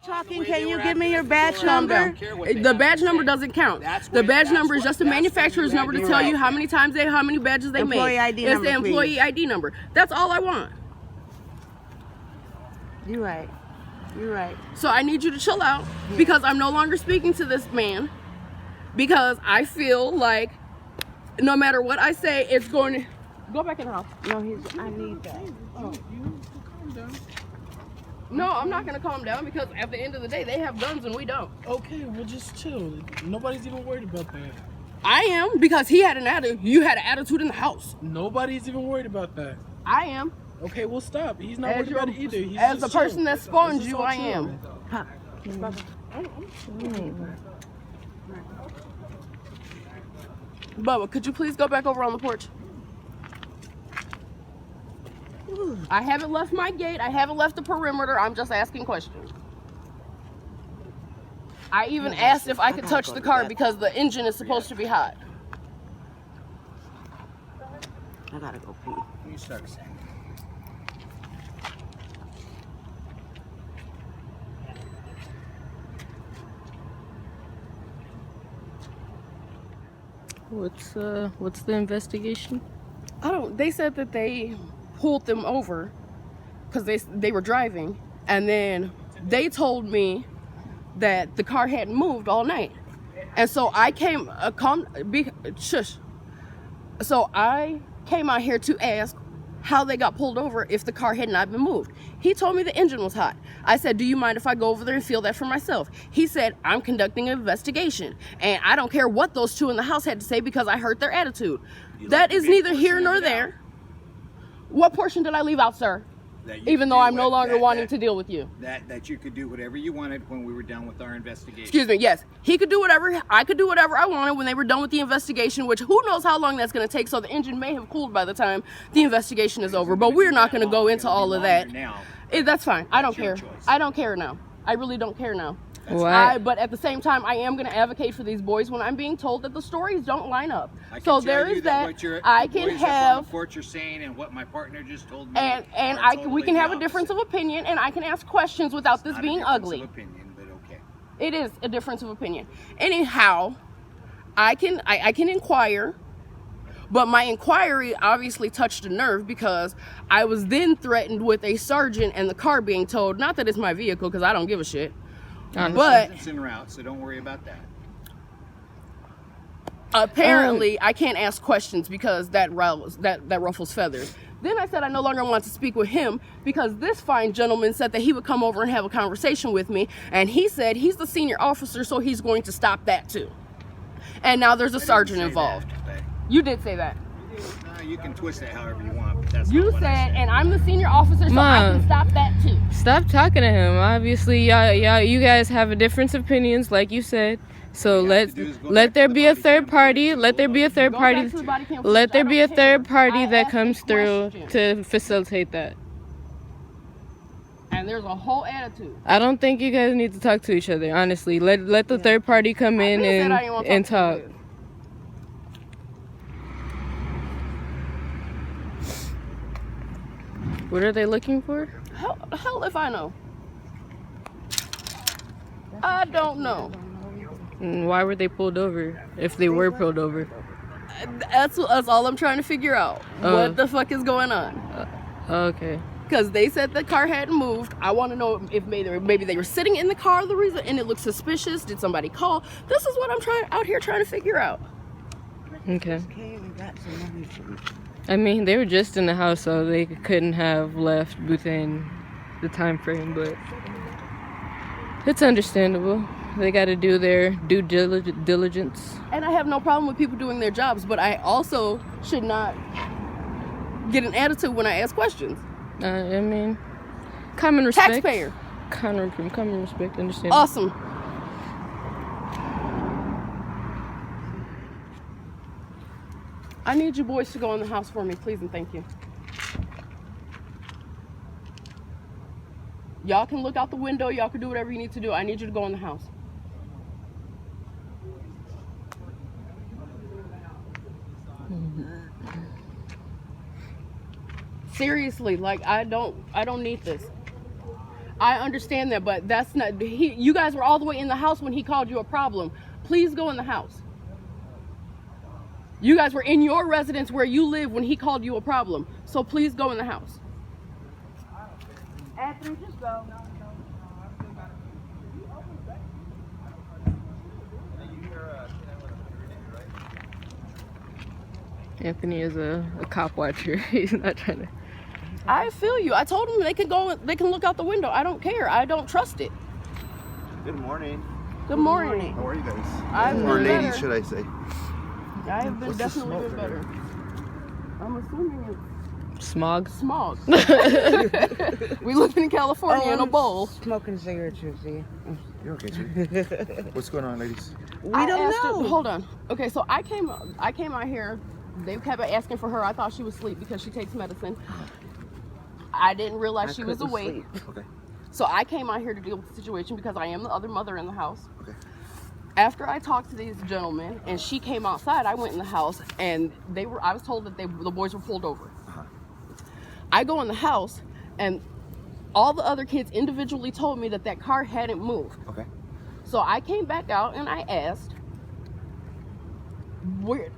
Talking, can you give me your badge Calm number? down. The badge number doesn't count. The badge number is just the manufacturer's number to tell you how many badges they made. It's the employee ID number. That's all I want. You're right. You're right. So I need you to chill out because I'm no longer speaking to this man because I feel like no matter what I say, it's going to go back in the house. No, I need that. Oh. You calm down. No, I'm not going to calm down because at the end of the day, they have guns and we don't. Okay, well just chill. Nobody's even worried about that. I am because he had an attitude. You had an attitude in the house. Nobody's even worried about that. I am. Okay, well stop. He's not worried about it either. He's As the just person chill. that spawned It's just you, all I chill. am. Huh. Bubba, could you please go back over on the porch? I haven't left my gate. I haven't left the perimeter. I'm just asking questions. I even asked if I could touch the car because the engine is supposed to be hot. I gotta go pee. You start saying. What's the investigation? They said that they pulled them over because they were driving, and then they told me that the car hadn't moved all night, and so I came shush. So I came out here to ask how they got pulled over if the car had not been moved. He told me the engine was hot. I said, do you mind if I go over there and feel that for myself? He said, I'm conducting an investigation, and I don't care what those two in the house had to say because I hurt their attitude. That is neither here nor there. What portion did I leave out, sir? Even though I'm no longer wanting to deal with you. That you could do whatever you wanted when we were done with our investigation. Excuse me, yes. He could do whatever, I could do whatever I wanted when they were done with the investigation, which who knows how long that's going to take, so the engine may have cooled by the time the investigation is over. But we're not going to go into all of that. That's fine. I don't care. I don't care now. I really don't care now. But at the same time, I am going to advocate for these boys when I'm being told that the stories don't line up. So there is that. I can have what you're saying and what my partner just told me. And we can have a difference of opinion, and I can ask questions without this being ugly. Opinion, but okay. It is a difference of opinion. Anyhow, I can inquire. But my inquiry obviously touched a nerve because I was then threatened with a sergeant and the car being towed. Not that it's my vehicle, because I don't give a shit. But it's en route, so don't worry about that. Apparently, I can't ask questions because that ruffles feathers. Then I said I no longer want to speak with him because this fine gentleman said that he would come over and have a conversation with me, and he said he's the senior officer, so he's going to stop that too. And now there's a sergeant involved. You did say that. You can twist it however you want. But that's you not what said, and I'm the senior officer, so I can stop that too. Stop talking to him. Obviously, you guys have a difference of opinions, like you said. So let there be a third party. Let there be a third party. Let there be a third party that comes through to facilitate that. And there's a whole attitude. I don't think you guys need to talk to each other. Honestly, let the third party come in and talk. What are they looking for? Hell if I know. I don't know. Why were they pulled over? If they were pulled over. That's all I'm trying to figure out. What the fuck is going on? Okay. Because they said the car hadn't moved. I want to know if maybe they were sitting in the car the reason, and it looked suspicious. Did somebody call? This is what I'm out here trying to figure out. Okay. I mean, they were just in the house, so they couldn't have left within the time frame, but it's understandable. They got to do their due diligence. And I have no problem with people doing their jobs, but I also should not get an attitude when I ask questions. I mean, common respect. Taxpayer. Common respect, understandable. Awesome. I need you boys to go in the house for me, please and thank you. Y'all can look out the window. Y'all can do whatever you need to do. I need you to go in the house. Seriously, like I don't need this. I understand that, but that's not. You guys were all the way in the house when he called you a problem. Please go in the house. You guys were in your residence where you live when he called you a problem. So please go in the house. Anthony, just go. Anthony is a cop watcher. He's not trying to. I feel you. I told them they can go. They can look out the window. I don't care. I don't trust it. Good morning. Good morning. How are you guys? I've Or been ladies, better. should I say? I have been What's the definitely smoke been better. I'm assuming Smog. it's smog. We live in California in a bowl. Smoking cigarettes, you see. You're okay, sweetie. What's going on, ladies? We I don't asked know. her- hold on. Okay, so I came out here. They kept asking for her. I thought she was asleep because she takes medicine. I didn't realize I she was couldn't awake. sleep. Okay. So I came out here to deal with the situation because I am the other mother in the house. Okay. After I talked to these gentlemen and she came outside, I went in the house and I was told that the boys were pulled over. Uh-huh. I go in the house and all the other kids individually told me that car hadn't moved. Okay. So I came back out and I asked,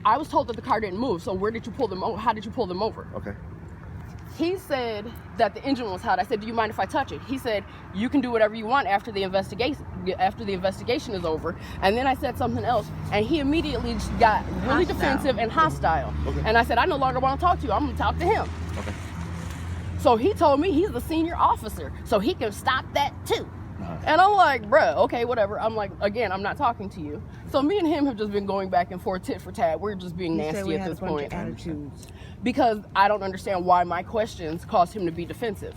I was told that the car didn't move, so where did you pull them over? How did you pull them over? Okay. He said that the engine was hot. I said, do you mind if I touch it? He said, you can do whatever you want after the investigation is over. And then I said something else, and he immediately just got really defensive and hostile. Okay. And I said, I no longer want to talk to you. I'm going to talk to him. Okay. So he told me he's the senior officer, so he can stop that too. Uh-huh. And I'm like, bruh, okay, whatever. I'm like, again, I'm not talking to you. So me and him have just been going back and forth, tit for tat. We're just being He said nasty we at had this a bunch point. of attitudes. Because I don't understand why my questions caused him to be defensive.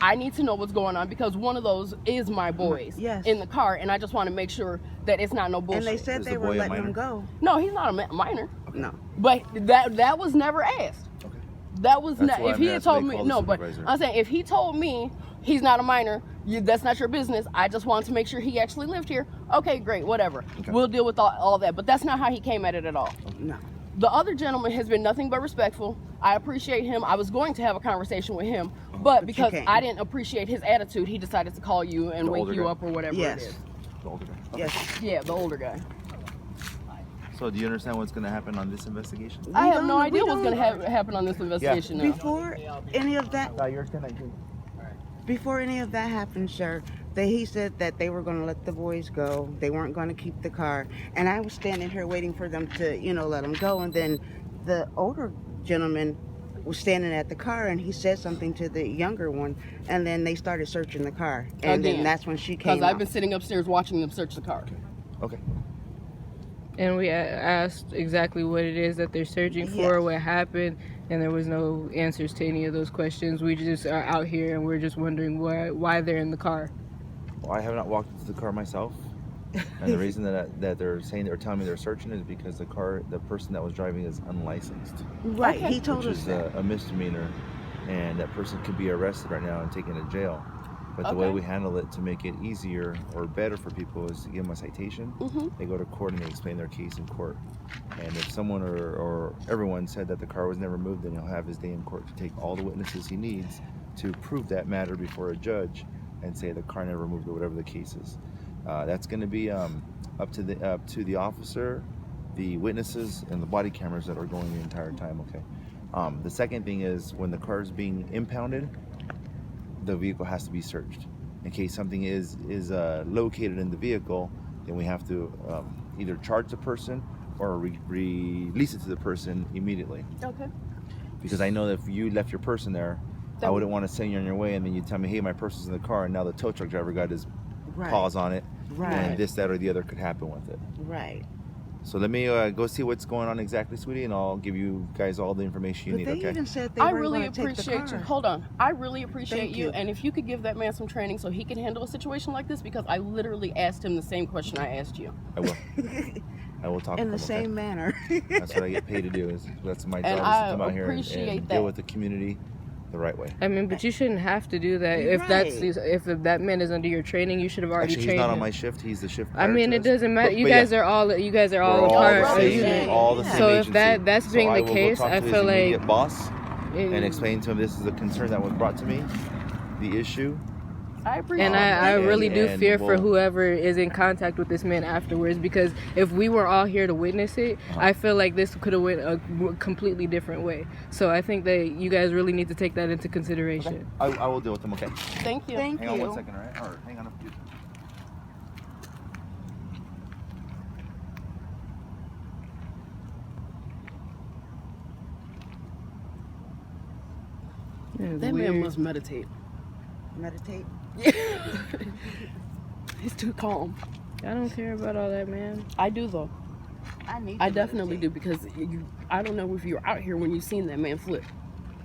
I need to know what's going on because one of those is my boys Yes. in the car, and I just want to make sure that it's not no bullshit. And they said Is they the were boy a letting him minor? go. No, he's not a minor. No. But that was never asked. Okay. That was That's not. why If I'm he had asking told they me call the no, but supervisor. I'm saying if he told me he's not a minor, that's not your business. I just wanted to make sure he actually lived here. Okay, great, whatever. Okay. We'll deal with all that. But that's not how he came at it at all. No. The other gentleman has been nothing but respectful. I appreciate him. I was going to have a conversation with him, but because can't. I didn't appreciate his attitude, he decided to call you and The wake older you guy? up or whatever Yes. it is. The older guy. Okay. Yes. Yeah, the older guy. So do you understand what's going to happen on this investigation? I have no don't- idea we what's going don't- to happen on this investigation now. Before any of that, You're 1019. before any of that happened, sir, he said that they were going to let the boys go. They weren't going to keep the car. And I was standing here waiting for them to, let them go. And then the older gentleman was standing at the car and he said something to the younger one. And then they started searching the car. And Again, then that's when she Because came I've out. been sitting upstairs watching them search the car. Okay. And we asked exactly what it is that they're searching for, Yes. what happened, and there was no answers to any of those questions. We just are out here and we're just wondering why they're in the car. Well, I have not walked into the car myself. And the reason that they're telling me they're searching is because the person that was driving is unlicensed, Right. Okay. He told which us is that. a misdemeanor, and that person could be arrested right now and taken to jail. But the way Okay. we handle it to make it easier or better for people is to give them a citation. Mm-hmm. They go to court and they explain their case in court. And if someone or everyone said that the car was never moved, then he'll have his day in court to take all the witnesses he needs to prove that matter before a judge and say the car never moved or whatever the case is. That's going to be up to the officer, the witnesses, and the body cameras that are going the entire time. Okay. The second thing is when the car is being impounded, the vehicle has to be searched. In case something is located in the vehicle, then we have to either charge the person or release it to the person immediately. Okay. Because I know that if you left your person there, I wouldn't want to send you on your way and then you tell me, hey, my person's in the car, and now the tow truck driver got his Right. paws on it, Right. and this, that, or the other could happen with it. Right. So let me go see what's going on exactly, sweetie, and I'll give you guys all the information you But need, they okay? even said they I weren't really going to take the appreciate car. you. Hold on. I really appreciate Thank you. you. And if you could give that man some training so he can handle a situation like this, because I literally asked him the same question I asked you. I will. I will talk In to the them, same okay? manner. That's what I get paid to do. That's my job, And is I to come out here appreciate and that. deal with the community the right way. I mean, but you shouldn't have to do that. If that man is under your training, you should have already Actually, he's trained not on him. my shift. He's the shift. I prior mean, to it us. doesn't matter. But You yeah, guys are all a we're part. all the brothers. same, all the same So if agency. that's being so the I will go case, talk I to his feel like immediate boss and explain to him this is a concern that was brought to me, the issue, I appreciate And that. I really do And fear for we'll- whoever is in contact with this man afterwards, because if we were all here to witness it, I feel like this could have went a completely different way. So I think that you guys really need to take that into consideration. I will deal with them. Okay. Thank you. Thank Hang on you. 1 second, all right? Or hang on. That man must meditate. Meditate. He's too calm. I don't care about all that, man. I do though. I I definitely do, because I don't know if you were out here when you seen that man flip.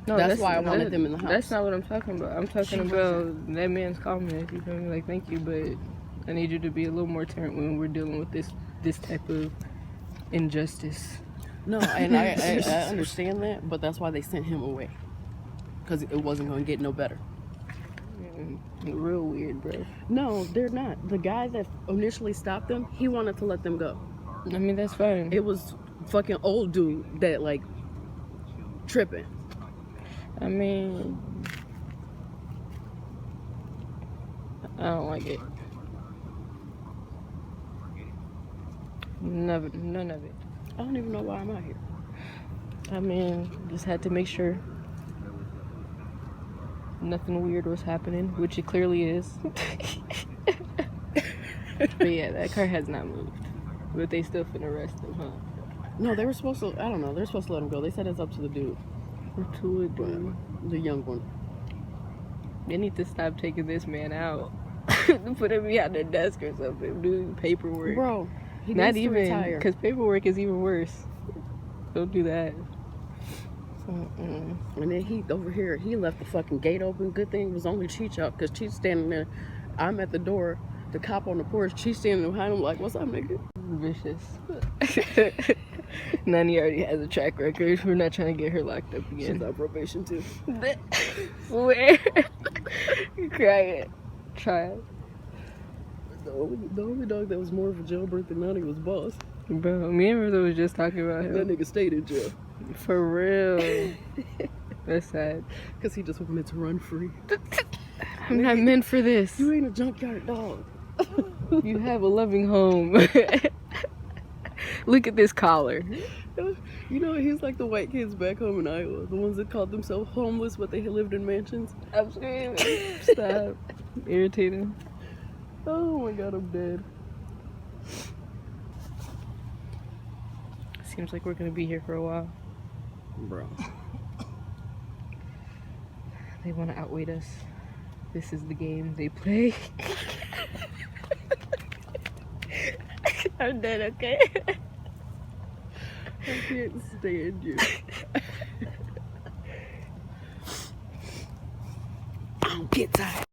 No, That's why I wanted them in the house. That's not what I'm talking about. I'm talking about that man's calmness. You feel me? Like, thank you, but I need you to be a little more deterrent when we're dealing with this type of injustice. No, and I understand that, but that's why they sent him away, because it wasn't going to get no better. Real weird, bro. No, they're not. The guy that initially stopped them, he wanted to let them go. I mean, that's fine. It was fucking old dude that like tripping. I mean, I don't like it. None of it. I don't even know why I'm out here. I mean, just had to make sure nothing weird was happening, which it clearly is. But yeah, that car has not moved. But they still finna arrest him, huh? No, they were supposed to. I don't know. They're supposed to let him go. They said it's up to the dude, To it, dude. the young one. They need to stop taking this man out. Put him behind the desk or something. Do paperwork. Bro, he Not needs to even, retire. because paperwork is even worse. Don't do that. And then he over here, he left the fucking gate open. Good thing it was only Cheech out, because Cheech standing there. I'm at the door. The cop on the porch. Cheech standing behind him like, "What's up, nigga?" Vicious. Nani already has a track record. We're not trying to get her locked up She's again. on probation too. Where? You crying. Try it. The only dog that was more of a jailbird than Nani was Boss. Bro, me and Rizzo was just talking about That him. nigga stayed in jail For real. That's sad. because he just wanted to run free. I'm not meant for this. You ain't a junkyard dog. You have a loving home. Look at this collar. You know, he's like the white kids back home in Iowa, the ones that called themselves homeless but they had lived in mansions. I'm screaming. Stop. Irritating. Oh my god, I'm dead. Seems like we're gonna be here for a while. Bro. They want to outweight us. This is the game they play. I'm dead, okay? I can't stand you. I don't get tired.